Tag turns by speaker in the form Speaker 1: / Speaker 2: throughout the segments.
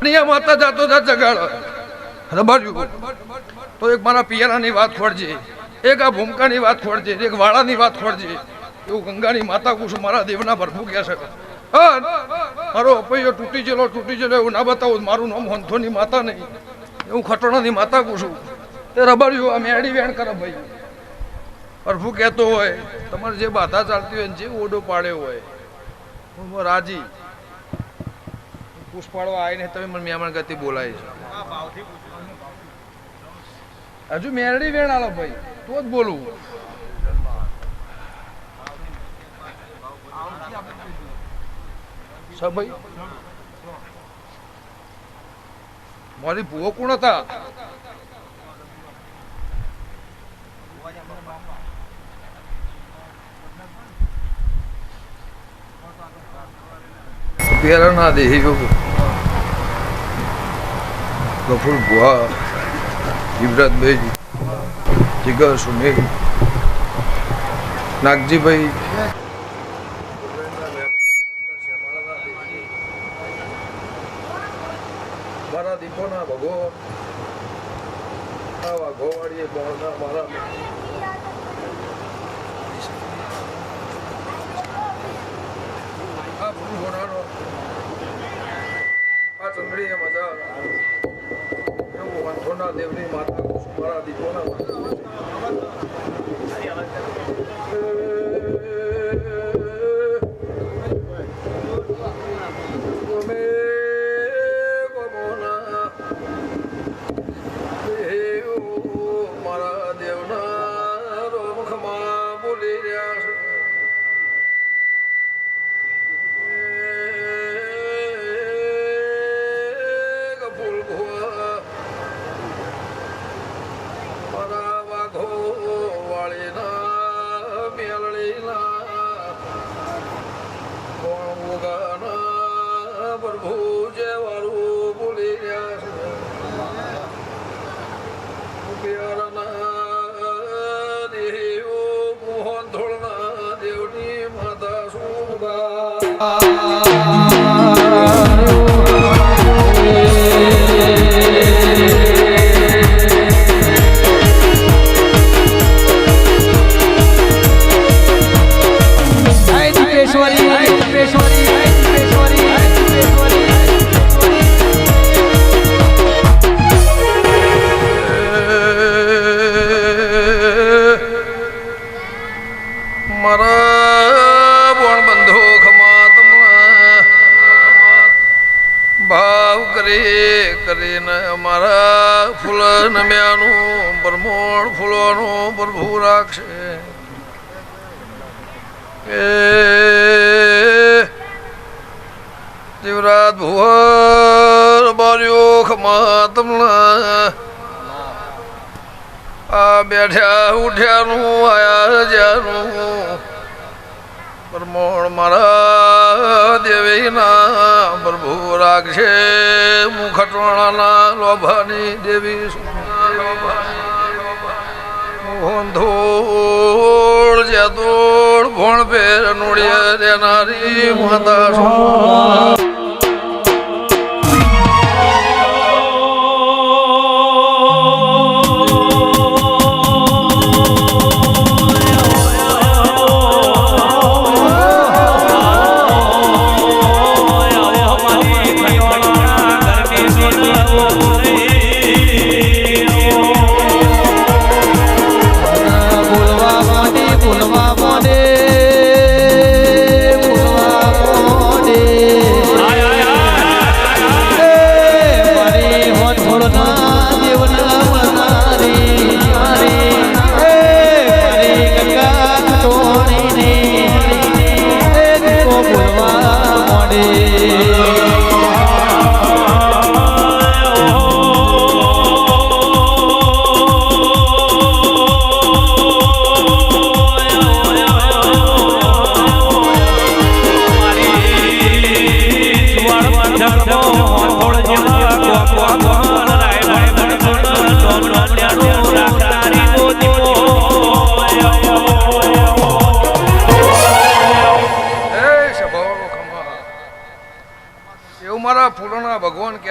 Speaker 1: અહીંયા માતા જાતો જાત જગાડો રબાર્યું તો એક મારા પિયરાની વાત ખોડજે, એક આ ભૂમકાની વાત ખોડજે, એક વાળાની વાત ખોડજે. એવું ગંગાની માતા કુશું મારા દેવના ભરપૂર કહે છે. મારો અપૈયો તૂટી ગયેલો એવું ના બતાવું. મારું નામ હંથોની માતા નહીં, એવું ખટોણાની માતા કુશું. તે રબાર્યું આ મેડી વેણ કરે ભાઈ. પ્રભુ કહેતો હોય તમારે જે બાધા ચાલતી હોય ને જે ઓડો પાડ્યો હોય હું રાજી પુષ્પાળવા આવીને તમે મને મહેમાન ગતિ બોલાય છે. હજુ મેરડી વેણ આલો ભાઈ તો જ બોલું. ભાઈ મારી ભૂવો કોણ હતા? પેરના દેહી ગફુર ભુવા, યુવરાજભાઈ, જીગર, સુમેલ, નાગજીભાઈ, મારા દીપોના ભગો વાઘોવાડીએ બોળના મારા આ ભૂલ હોનાનો આ ચંદ્રીએ મજા એવું વાંધોના દેવની માતા મારા દીપોના મારા દેવના રોમખમાં બોલી રહ્યા છે. મારા વાઘો વાળીના મેલડીના કોણ ઉગાના પ્રભુ જે વાળું બોલી રહ્યા છે. પ્યારના દેવો મોહન ધોળના દેવની માતા સુગા મારા બોણ બંધો ખમા તમના ભાવ કરીને અમારા ફૂલ નમ્યાનું પરમોણ ફૂલોનું પ્રભુ રાખશે. જીવરાજ ભુવર બાર્યો ખમા તમના આ બેઠ્યા ઉઠ્યાનું આયા જ્યાનું પરમોણ મારા દેવીના પ્રભુ રાખશે. મુખટવાણાના લોભાની દેવી મોહન ધોળ જેતોળ ભોણ પેર નોડિયા દેનારી માતા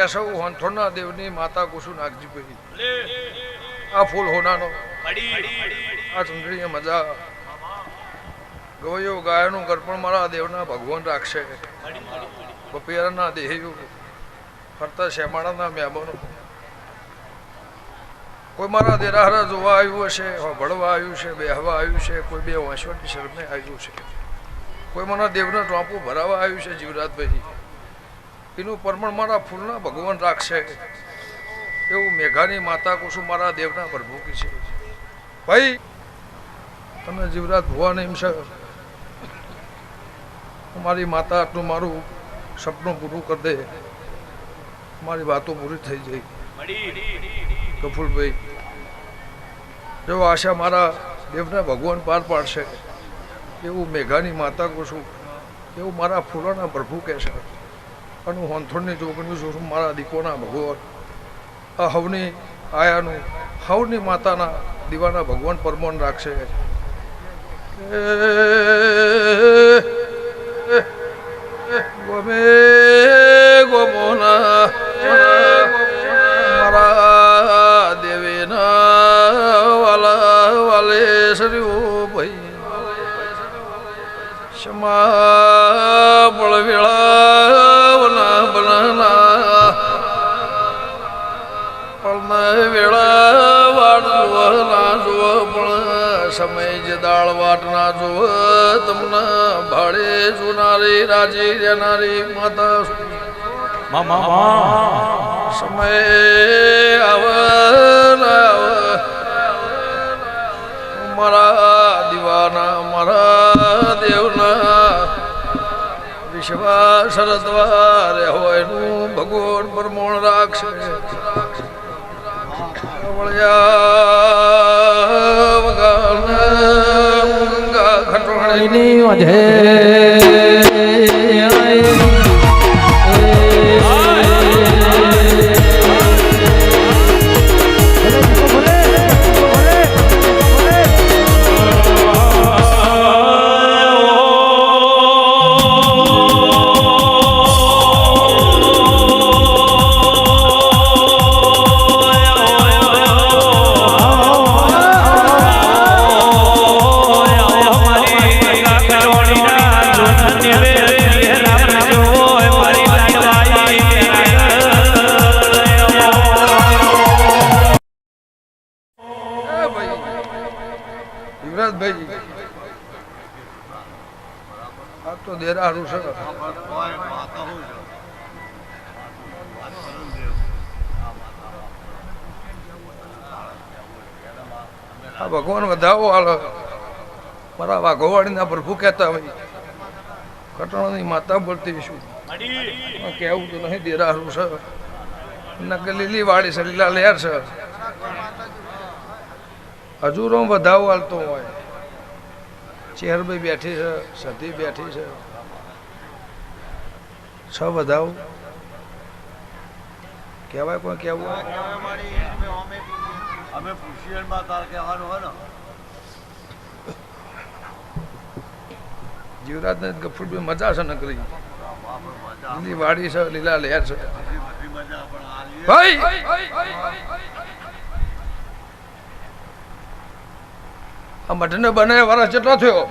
Speaker 1: કેશવ હોનથોડના દેવની માતા કુસુ નાગજી પડી આ ફૂલ હોનાનો આ ચંદ્રીય મજા ગવયો ગાયનું ગરપણ મારા દેવના ભગવાન રાખશે બપિયારના દેહયું ફરતા શેમાળાના મહેમાનો કોઈ મારા દેરાહરા જોવા આવ્યું હશે ભળવા આવ્યું છે બેહવા આવ્યું છે કોઈ બે વાંસવટી શરમે આવ્યું છે કોઈ મારા દેવના ટોપું ભરાવા આવ્યું છે જીવરાજભાઈ એનું પરમણ મારા ફૂલના ભગવાન રાખશે એવું મેઘાની માતા કુસુમ મારા દેવના પ્રભુકી છે ભાઈ તમે જીવરાજ ભુવાને એમ છે મારી માતા આટલું મારું સપનું પૂરું કરી દે મારી વાતો પૂરી થઈ જાય કફુલભાઈ જો આશા મારા દેવના ભગવાન પાર પાડશે એવું મેઘાની માતા કુસુમ એવું મારા ફૂલોના પ્રભુ કહેશે અને હું હોનથોડની જોગણી છું મારા દીકોના ભગવાન આ હવની આયાનું હવની માતાના દીવાના ભગવાન પરમોન રાખશે ગોમે ગોમોના મારા દેવીના વાલા વાલે સર્યો ભાઈ ક્ષમા બળવેળા બનના પણ વેળા વાટ ના જુઓ પણ સમય જે દાળ વાટ ના જુઓ તમને ભાડે સુનારી રાજી રહેનારી માતા સમય આવે મારા દીવાના મારા દેવના વિશ્વાસ રતવારે હોય નું ભગવાન પરમોણ રાખશે ભગવાન વધાવો હાલ મારા વાઘોવાડીના પ્રભુ કહેતા હોય કટણાની માતા બોલતી શું કેવું તો નહીં દેરારું છે નકે લીલી વાડી છે લીલા લહેર છે હજુરો વધાવો હાલતો હોય ચેહરભાઈ બેઠી છે સતી બેઠી છે છ વધાવો કહેવાય કોઈ કેવું અમે પુષ્યમાં તાર કહેવાનું હોય ને જીવરાજ ને ગફુરભાઈ મજા છે નકરી લીલી વાડી છે લીલા લહેર છે ભાઈ આ મઢને બને વર્ષ જેટલો થયો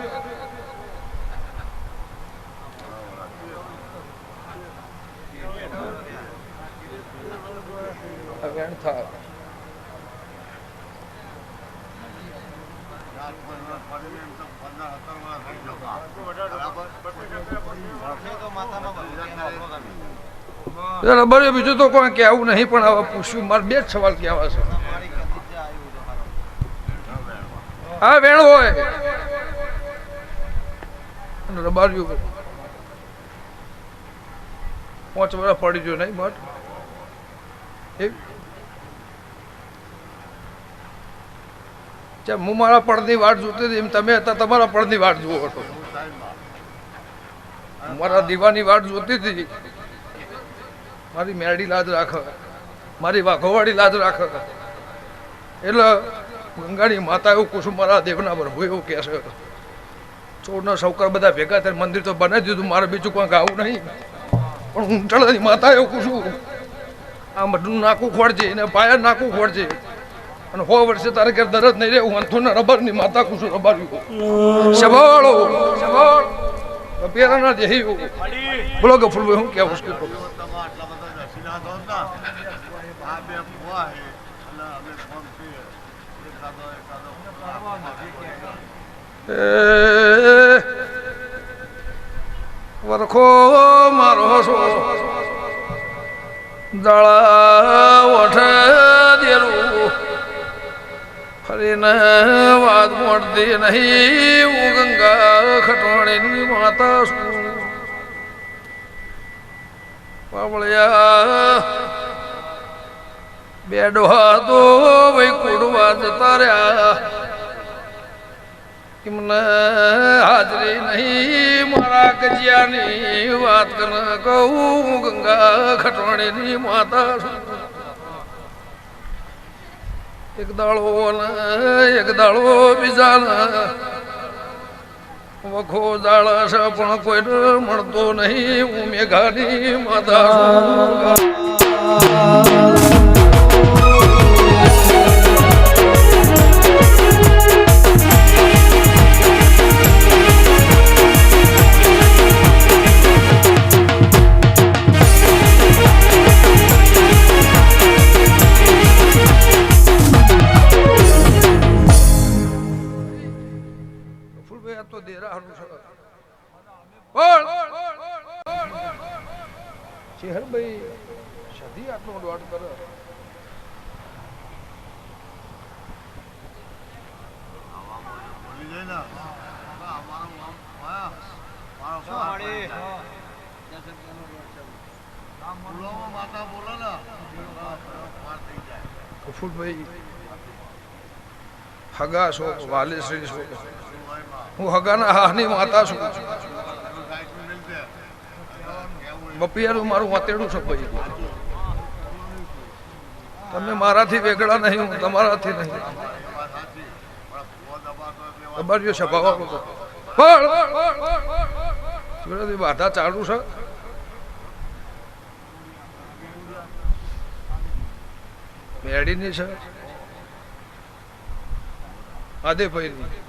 Speaker 1: થાય બીજું તો કોઈ કહેવું નહીં પણ હવે પૂછ્યું મારે બે જ સવાલ કહેવા છે હા વેણ હોય રબાર્યું 5 વર્ષ પડી ગયો નહીં બટ હું મારા પડની વાટ જોતી હતી એમ તમે હતા તમારા પડની વાટ જુઓ હતો મારા દીવાની વાટ જોતી હતી મારી મેરડી લાજ રાખ મારી વાઘોવાડી લાજ રાખ એટલે ગંગાની માતા એવું કુસુમ મારા દેવના પ્રભુ એવું કહે છે ચોરના સૌકર બધા ભેગા થઈને મંદિર તો બનાવી દીધું મારે બીજું કોઈ ગાવું નહીં પણ ઊંચળની માતા એવું કુસુમ આ મઢનું નાકું ખોડજે એને પાયા નાકું ખોડજે અને 100 વર્ષે તારે ઘેર દરદ નહીં રહે અંથોના રબરની માતા કુશું રબાર્યું સવાળો સવાળ પેરાના દેહી બોલો ગફુરભાઈ હું કેવું છું વરખો મારો દાળા ઓઠે દેરું ફરીને વાત મોડતી નહીં હું ગંગા ખટવાણીની માતા છું પાવળિયા બે ડોહા તો ભાઈ કુડવા જતા રહ્યા એમને હાજરી નહીં મારા કજિયાની વાત કર કહું ગંગા ખટવાણીની માતા છું એક દાળો ને એક દાળો બીજાના વખો દાળા છે પણ કોઈને મળતો નહીં હું મેઘાની માતા છું ચેહરભાઈ સદી આટલો દોડ કરે કફુલભાઈ હગા છો વાલેશ્રી છો હું હગાના હાની માતા છું બપિયારું મારું વાતેડું છે ભાઈ તમે મારાથી વેગળા નહીં હું તમારાથી નહીં તમારી સ્વભાવ બાધા ચાલુ છે મેડીની છે આદે ભાઈ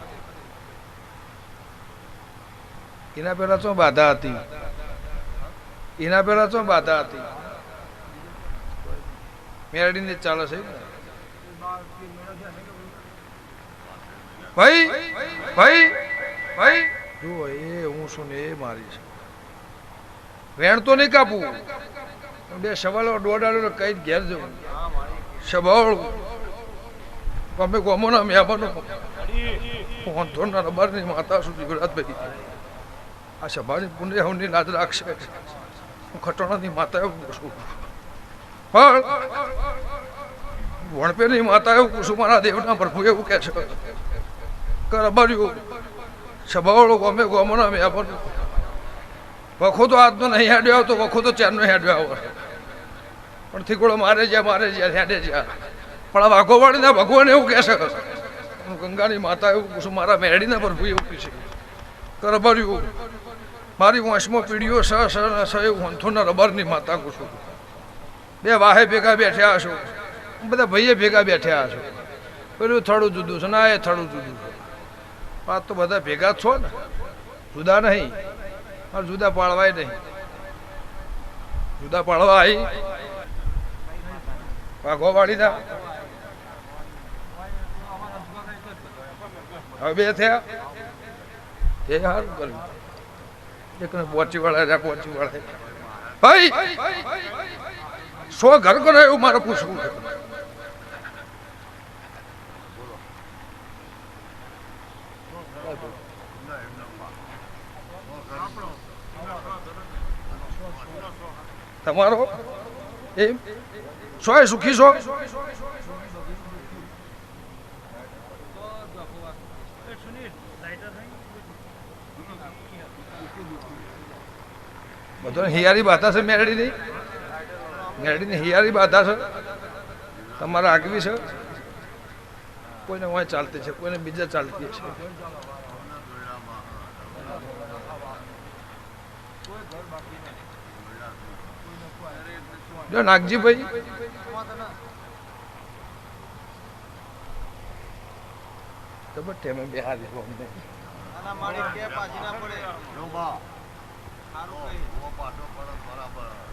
Speaker 1: એના પેલા શું બાધા હતી એના પેલા શું બાધા હતી મેરડીને ચાલે છે ભાઈ ભાઈ ભાઈ જુઓ એ હું શું ને એ મારી છે વેણ તો નહીં કાપવું બે સવાલો દોડાડો કઈ ઘેર જવું સવાળ અમે ગોમોના મેવાનો વાંધોના રબારની માતા સુધી ગુજરાતભાઈ આ સભાની પુણ્યની લાજ રાખશે હું ખટોણાની માતા એવું પૂછું પણ વણપેની માતા એવું પૂછું મારા દેવના પ્રભુ એવું કહે છે કે રબાર્યું સભાવાળો ગમે ગોમોના મેવાનો વખો તો આજનો નહીં હેડ્યો આવતો વખો તો ચારનો હેડ્યો આવે પણ થીગોળો મારે જ્યાં હેડે જ્યાં પણ આ વાઘોવાળીના ભગવાન એવું કહે છે હું ગંગાની માતા એવું પૂછું મારા મેરડીના પ્રભુ એવું પૂછે કે રબાર્યું મારી વંશમાં પીઢીઓ સ એવું હંથોના રબારની માતા પૂછું બે વાહે ભેગા બેઠ્યા છો બધા ભાઈએ ભેગા બેઠ્યા છો પેલું થોડું જુદું છે ના એ થોડું જુદું છે આ તો બધા ભેગા જ છો ને જુદા નહીં મારે જુદા પાડવાય નહીં જુદા પાડવા આવી વાઘોવાળીના હવે બે થયા એ સારું કર્યું એકને પહોંચી વળે પહોંચી વળે ભાઈ 100 ઘર કરે એવું મારે પૂછવું છે તમારો એમ 100 સુખી છો બધો હિયારી બાધા છે મેરડીની હિયારી બાધા છે તમારા આગવી છે કોઈને વાંય ચાલતી છે કોઈને બીજા ચાલતી છે જો નાગજીભાઈ જબર ટેમે બેહા દીધો અમને
Speaker 2: આના માડી કે પાછી ના પડે જો બા સારું કઈ ઓ પાટો પર બરાબર